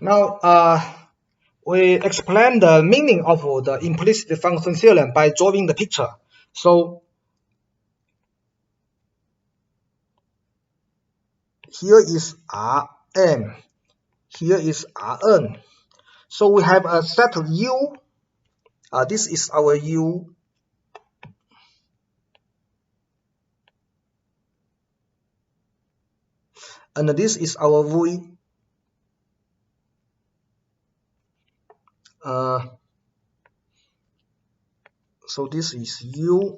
Now, we explain the meaning of the implicit function theorem by drawing the picture. So, here is Rm, here is Rn. So we have a set of U. This is our U. And this is our V. So this is U,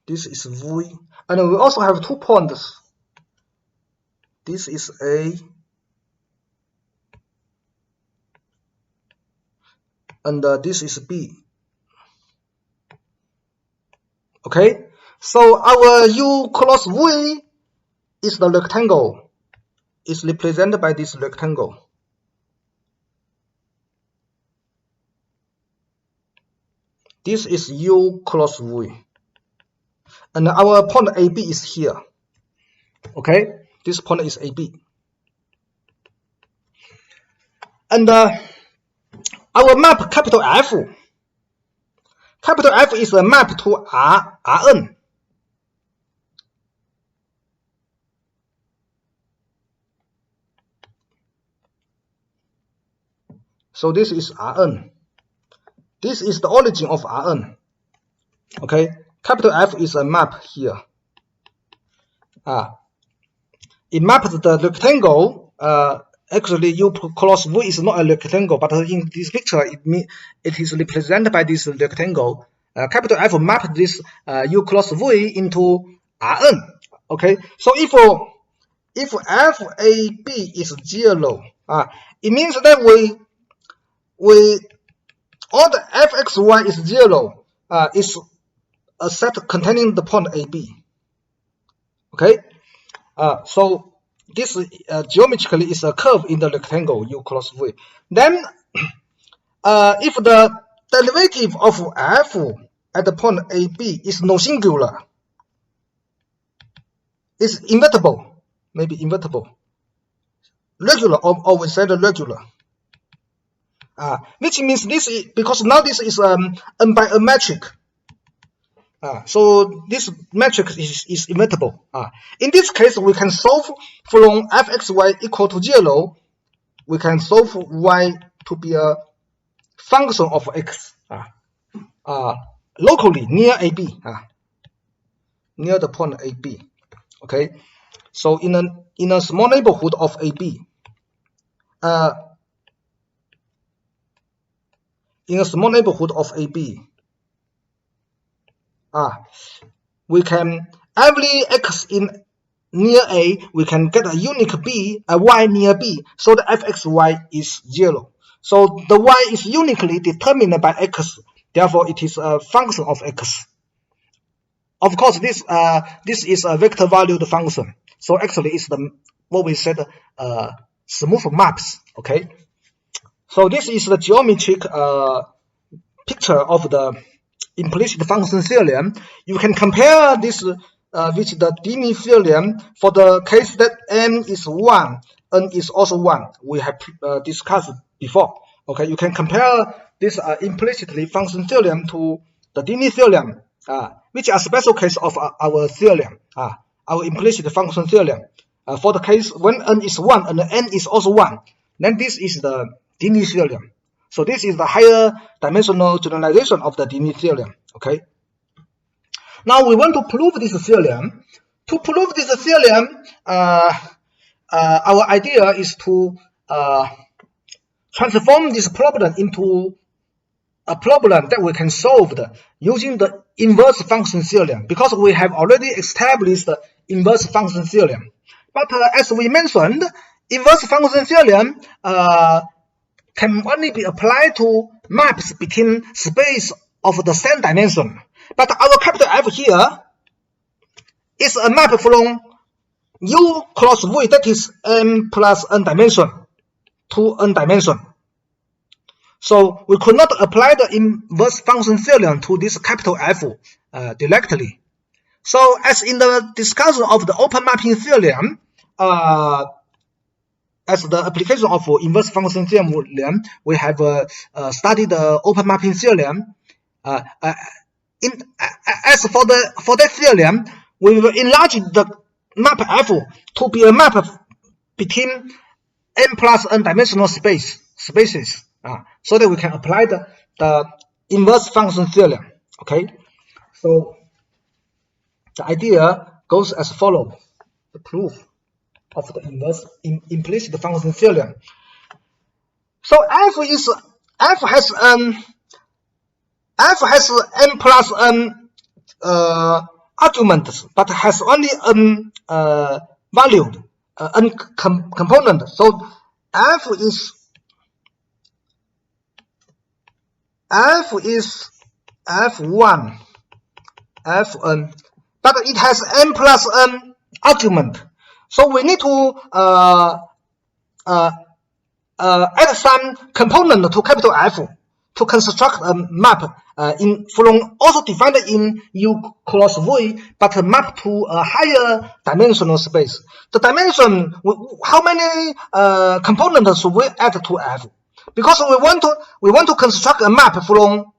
this is V, and we also have 2 points. This is A, and this is B. Okay, so our U cross V is the rectangle. It's represented by this rectangle. This is U cross V. And our point AB is here. Okay, this point is AB. And our map capital F. Capital F is a map to Rn. So this is Rn. This is the origin of Rn. Okay, capital F is a map here. It maps the rectangle. Actually, U cross V is not a rectangle, but in this picture, it is represented by this rectangle. Capital F maps this U cross V into Rn. Okay, so if FAB is 0, it means that all the fxy is 0 is a set containing the point AB. Okay, so this geometrically is a curve in the rectangle U cross V. Then, if the derivative of f at the point AB is no singular, it's invertible, maybe invertible, regular, or we said regular. Which means this is, because now this is n by a metric. So this metric is invertible. In this case, we can solve from fxy equal to 0. We can solve y to be a function of x locally near AB, near the point AB. Okay, so in a small neighborhood of AB, we can, every x in near A, we can get a unique B, a y near B, so the fxy is 0. So the y is uniquely determined by x, therefore it is a function of x. Of course, this is a vector valued function, so actually it's what we said smooth maps. Okay, so this is the geometric picture of the implicit function theorem. You can compare this with the Dini theorem for the case that n is 1, n is also 1. We have discussed before. Okay, you can compare this implicitly function theorem to the Dini theorem, which are special case of our theorem, our implicit function theorem. For the case when n is 1 and n is also 1, then this is the Dini theorem. So this is the higher dimensional generalization of the Dini theorem. Okay. Now we want to prove this theorem. To prove this theorem, our idea is to transform this problem into a problem that we can solve using the inverse function theorem, because we have already established the inverse function theorem. But as we mentioned, inverse function theorem can only be applied to maps between space of the same dimension. But our capital F here is a map from U cross V, that is m plus n dimension, to n dimension. So we could not apply the inverse function theorem to this capital F directly. So as in the discussion of the open mapping theorem, as the application of inverse function theorem, we have studied the open mapping theorem. As for that theorem, we will enlarge the map F to be a map between n plus n dimensional spaces, so that we can apply the inverse function theorem. Okay, so the idea goes as follows: the proof of the inverse implicit function theorem. So F has n plus n arguments, but has only n valued n component. So F is F1 Fn, but it has n plus n argument. So we need to add some component to capital F to construct a map from also defined in U cross V, but map to a higher dimensional space. The dimension, how many components should we add to F? Because we want to construct a map from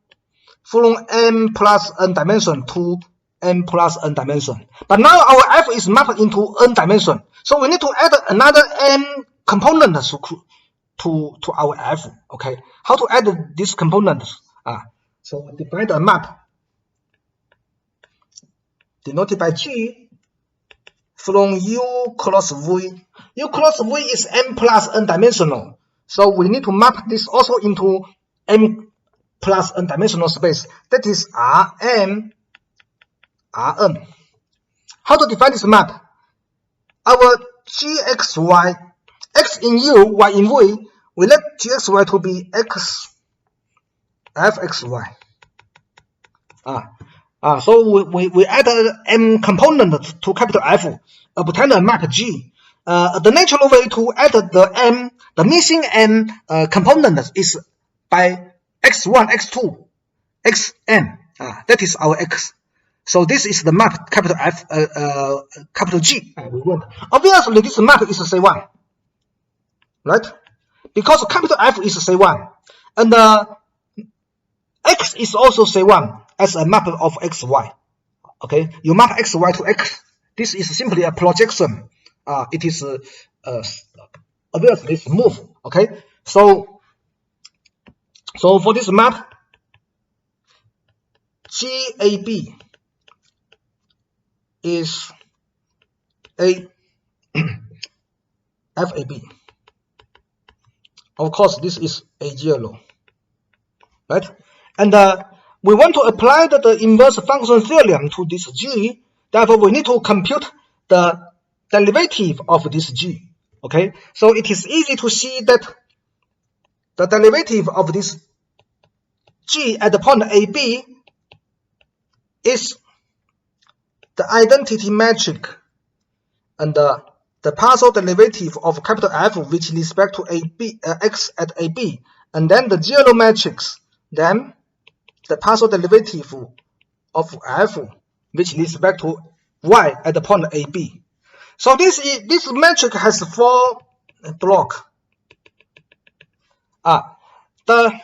n plus n dimension to n plus n dimension. But now our F is mapped into n dimension, so we need to add another n components to our F. Okay, how to add these components? So we define a map denoted by G from U cross V. U cross V is n plus n dimensional, so we need to map this also into n plus n dimensional space. That is Rn. How to define this map? Our gxy, x in U, y in V, we let gxy to be x fxy. So we add m component to capital F, obtain a map G. The natural way to add the missing m component is by x1, x2, xn. That is our x. So this is the map capital F, capital G. We want. Obviously, this map is C1, right? Because capital F is C1, and X is also C1 as a map of XY. Okay, you map XY to X. This is simply a projection. It is obviously smooth. Okay, so for this map, GAB is a FAB. Of course, this is A0, right? And we want to apply the inverse function theorem to this G. Therefore, we need to compute the derivative of this G. Okay, so it is easy to see that the derivative of this G at the point AB is the identity metric, and the partial derivative of capital F with respect to X at AB, and then the zero matrix, then the partial derivative of F with respect to Y at the point AB. So this metric has 4 blocks. The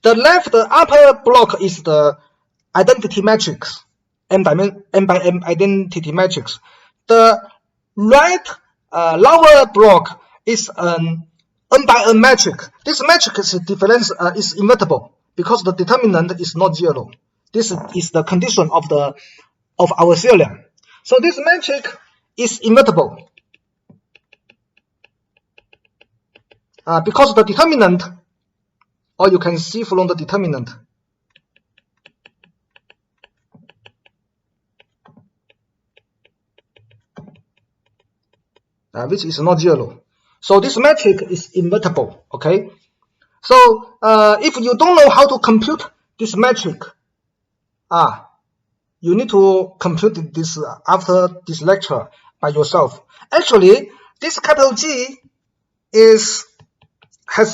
left upper block is the identity matrix, m by m identity matrix. The right lower block is an n by n matrix. This matrix is invertible because the determinant is not 0. This is the condition of our theorem. So this matrix is invertible because the determinant, or you can see from the determinant, which is not 0. So this metric is invertible. Okay. So if you don't know how to compute this metric, you need to compute this after this lecture by yourself. Actually, this capital G has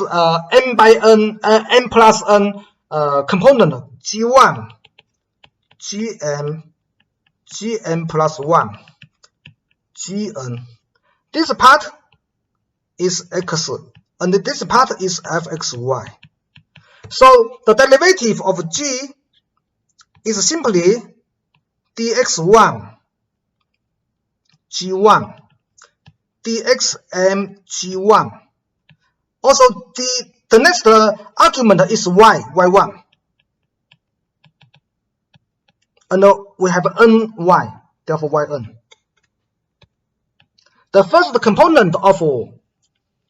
m by n, n plus n component, G1, Gn plus 1, Gn. This part is x, and this part is fxy. So the derivative of g is simply dx1 g1 dxm g1. Also the next argument is y1, and we have ny, therefore yn. The first component of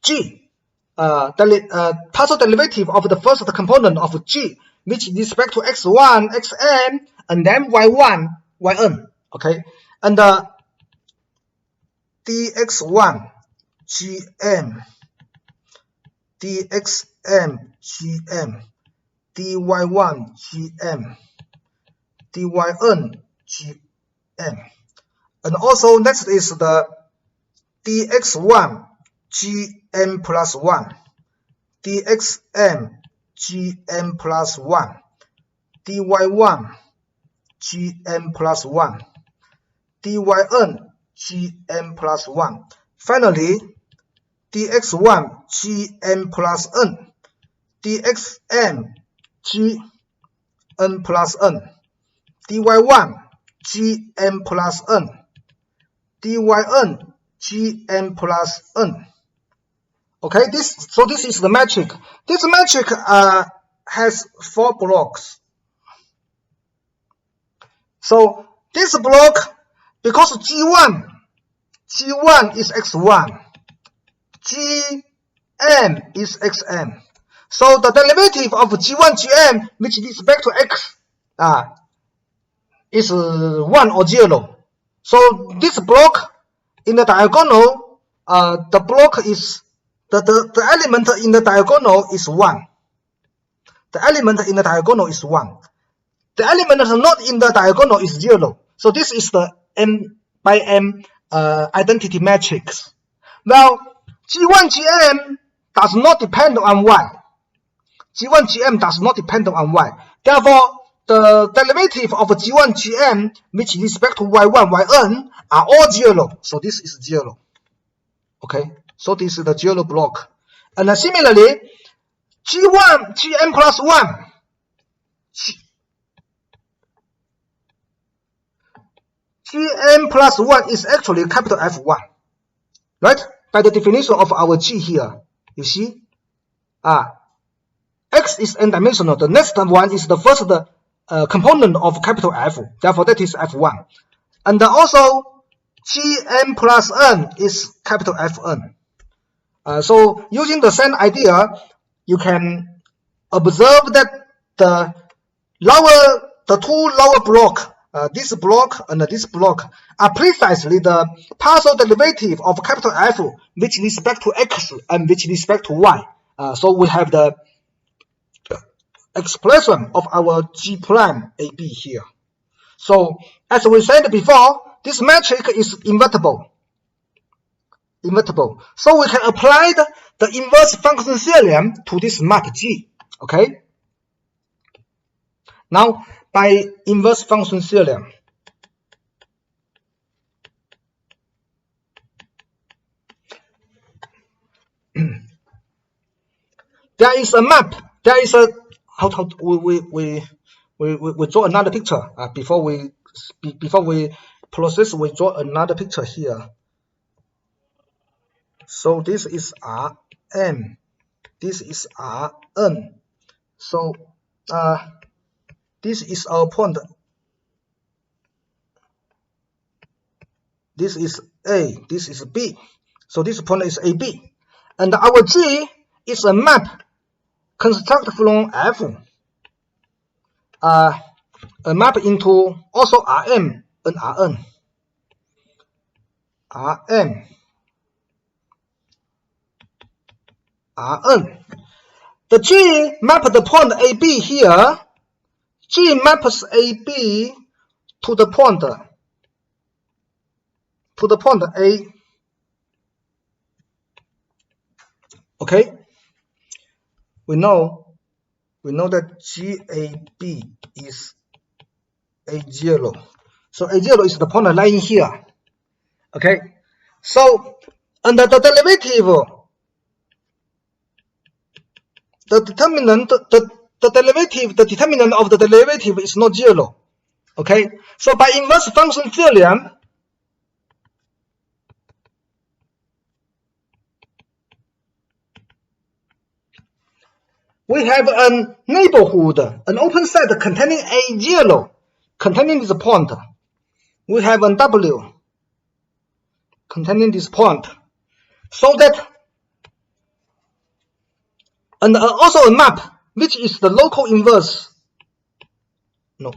g, partial derivative of the first component of g, which is respect to x1, xm, and then y1, yn. Okay, and dx1 gm, dxm gm, dy1 gm, dyn gm, and also next is the dx1 gm plus 1, dxm gm plus 1, dy1 gm plus 1, dyn gm plus 1. Finally, dx1 gm plus n, dxm gn plus n, dy1 gm plus n, dyn gm plus n. Okay, this is the metric. This metric has 4 blocks. So this block, because g1 is x1, gm is xm. So the derivative of g1 gm, which is respect to x, is 1 or 0. So this block in the diagonal, the block is the element in the diagonal is 1. The element in the diagonal is 1. The element not in the diagonal is 0. So this is the m by m identity matrix. Well, g1 gm does not depend on y. g1 gm does not depend on y. Therefore, the derivative of g1 gm, which respect to y1, yn, are all 0. So this is 0. Okay, so this is the 0 block. And similarly, g1 gm plus 1, gm plus 1 is actually capital F1, right? By the definition of our g here, you see, x is n-dimensional. The next one is the first component of capital F, therefore that is F1. And also gm plus n is capital Fn. So using the same idea, you can observe that the two lower block, this block and this block, are precisely the partial derivative of capital F with respect to x and with respect to y. So we have the expression of our G prime AB here. So as we said before, this metric is invertible. So we can apply the inverse function theorem to this map G. Okay. Now by inverse function theorem, there is a map. There is a we draw another picture before we process. We draw another picture here. So this is Rm, this is Rn. So this is our point. This is A, this is B. So this point is AB, and our G is a map constructed from F, a map into also Rm and Rn. Rm, Rn. The G maps the point AB here. G maps AB to the point A. Okay. We know that GAB is A0. So A0 is the point lying here. Okay. So under the derivative the determinant of the derivative is not 0. Okay, so by inverse function theorem, we have a neighborhood, an open set containing a 0, containing this point. We have a W containing this point, so that, and also a map, which is the local inverse. No,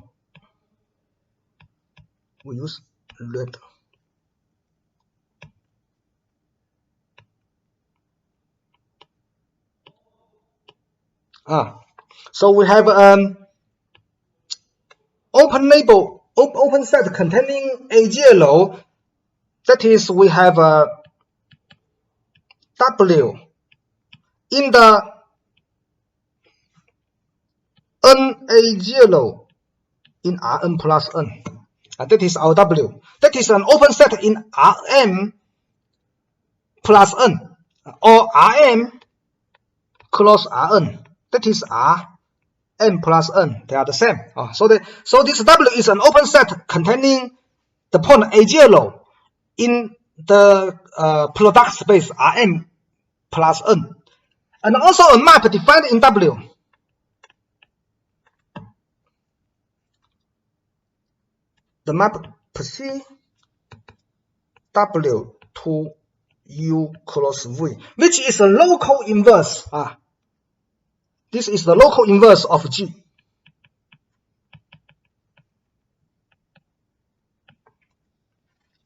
we use red. So we have an open set containing a 0. That is, we have a W in the NA0 in Rn plus N. That is our W. That is an open set in Rm plus N, or Rm close Rn. That is Rm plus N. They are the same. So this W is an open set containing the point A0 in the product space Rm plus N, and also a map defined in W. The map Pc W to U cross V, which is a local inverse. This is the local inverse of G.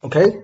Okay.